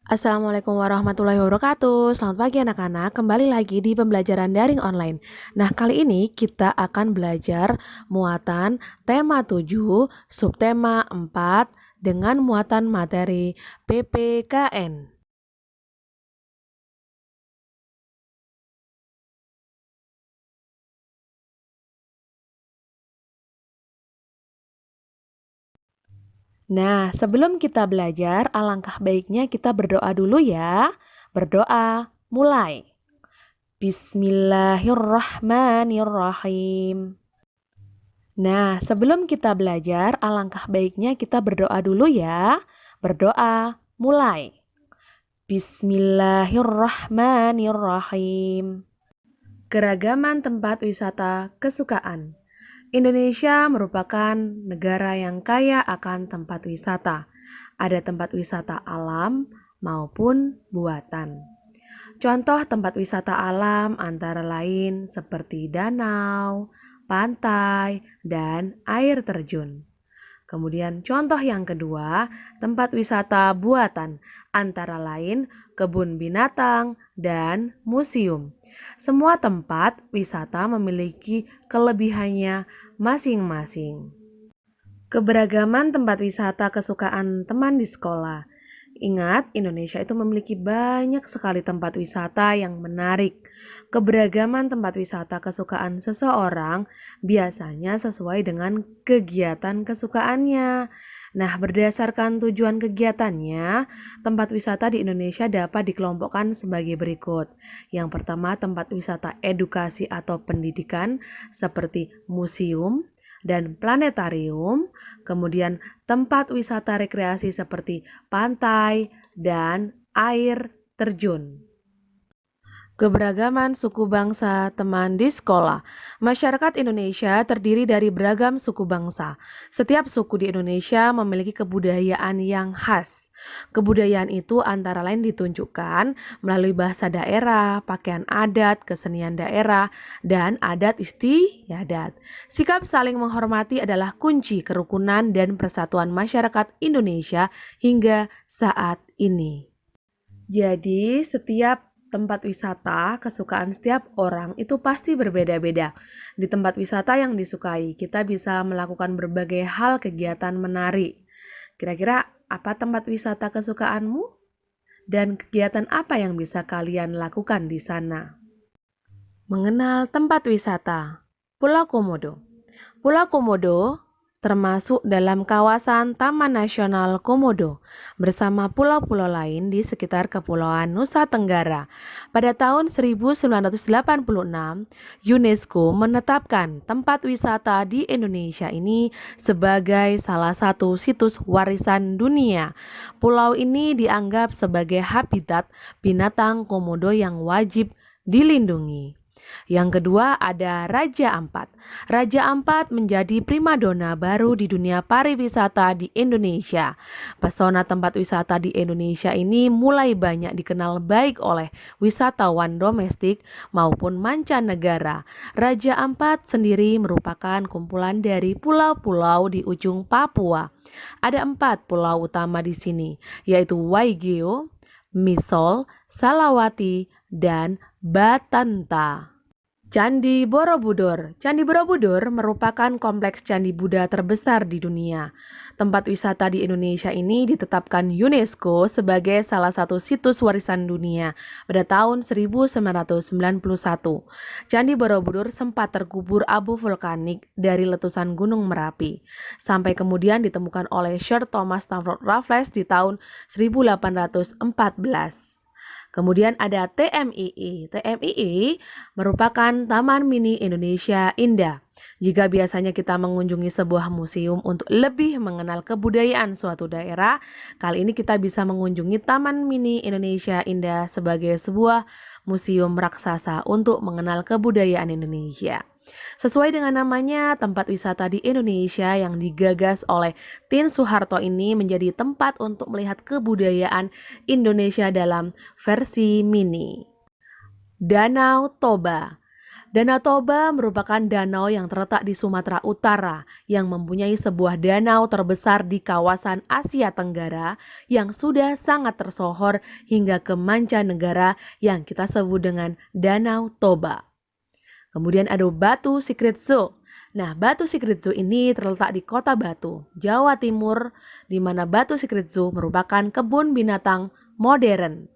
Assalamualaikum warahmatullahi wabarakatuh. Selamat pagi anak-anak, kembali lagi di pembelajaran daring online. Nah, kali ini kita akan belajar muatan tema 7, subtema 4 dengan muatan materi PPKN. Nah, sebelum kita belajar, alangkah baiknya kita berdoa dulu ya. Berdoa, mulai. Bismillahirrahmanirrahim. Nah, sebelum kita belajar, alangkah baiknya kita berdoa dulu ya. Berdoa, mulai. Bismillahirrahmanirrahim. Keragaman tempat wisata kesukaan. Indonesia merupakan negara yang kaya akan tempat wisata. Ada tempat wisata alam maupun buatan. Contoh tempat wisata alam antara lain seperti danau, pantai, dan air terjun. Kemudian contoh yang kedua, tempat wisata buatan antara lain kebun binatang dan museum. Semua tempat wisata memiliki kelebihannya masing-masing. Keberagaman tempat wisata kesukaan teman di sekolah. Ingat, Indonesia itu memiliki banyak sekali tempat wisata yang menarik. Keberagaman tempat wisata kesukaan seseorang biasanya sesuai dengan kegiatan kesukaannya. Nah, berdasarkan tujuan kegiatannya, tempat wisata di Indonesia dapat dikelompokkan sebagai berikut. Yang pertama, tempat wisata edukasi atau pendidikan seperti museum dan planetarium, kemudian tempat wisata rekreasi seperti pantai dan air terjun. Keberagaman suku bangsa teman di sekolah. Masyarakat Indonesia terdiri dari beragam suku bangsa. Setiap suku di Indonesia memiliki kebudayaan yang khas. Kebudayaan itu antara lain ditunjukkan melalui bahasa daerah, pakaian adat, kesenian daerah, dan adat istiadat. Sikap saling menghormati adalah kunci kerukunan dan persatuan masyarakat Indonesia hingga saat ini. Jadi, setiap tempat wisata kesukaan setiap orang itu pasti berbeda-beda. Di tempat wisata yang disukai, kita bisa melakukan berbagai hal kegiatan menarik. Kira-kira apa tempat wisata kesukaanmu? Dan kegiatan apa yang bisa kalian lakukan di sana? Mengenal tempat wisata. Pulau Komodo. Pulau Komodo termasuk dalam kawasan Taman Nasional Komodo bersama pulau-pulau lain di sekitar Kepulauan Nusa Tenggara. Pada tahun 1986, UNESCO menetapkan tempat wisata di Indonesia ini sebagai salah satu situs warisan dunia. Pulau ini dianggap sebagai habitat binatang komodo yang wajib dilindungi. Yang kedua ada Raja Ampat. Raja Ampat menjadi primadona baru di dunia pariwisata di Indonesia. Pesona tempat wisata di Indonesia ini mulai banyak dikenal baik oleh wisatawan domestik maupun mancanegara. Raja Ampat sendiri merupakan kumpulan dari pulau-pulau di ujung Papua. Ada 4 pulau utama di sini, yaitu Waigeo, Misol, Salawati, dan Batanta. Candi Borobudur. Candi Borobudur merupakan kompleks candi Buddha terbesar di dunia. Tempat wisata di Indonesia ini ditetapkan UNESCO sebagai salah satu situs warisan dunia pada tahun 1991. Candi Borobudur sempat terkubur abu vulkanik dari letusan Gunung Merapi, sampai kemudian ditemukan oleh Sir Thomas Stamford Raffles di tahun 1814. Kemudian ada TMII. TMII merupakan Taman Mini Indonesia Indah. Jika biasanya kita mengunjungi sebuah museum untuk lebih mengenal kebudayaan suatu daerah, kali ini kita bisa mengunjungi Taman Mini Indonesia Indah sebagai sebuah museum raksasa untuk mengenal kebudayaan Indonesia. Sesuai dengan namanya, tempat wisata di Indonesia yang digagas oleh Tien Soeharto ini menjadi tempat untuk melihat kebudayaan Indonesia dalam versi mini. Danau Toba. Danau Toba merupakan danau yang terletak di Sumatera Utara yang mempunyai sebuah danau terbesar di kawasan Asia Tenggara yang sudah sangat tersohor hingga ke mancanegara yang kita sebut dengan Danau Toba. Kemudian ada Batu Secret Zoo. Nah, Batu Secret Zoo ini terletak di Kota Batu, Jawa Timur, di mana Batu Secret Zoo merupakan kebun binatang modern.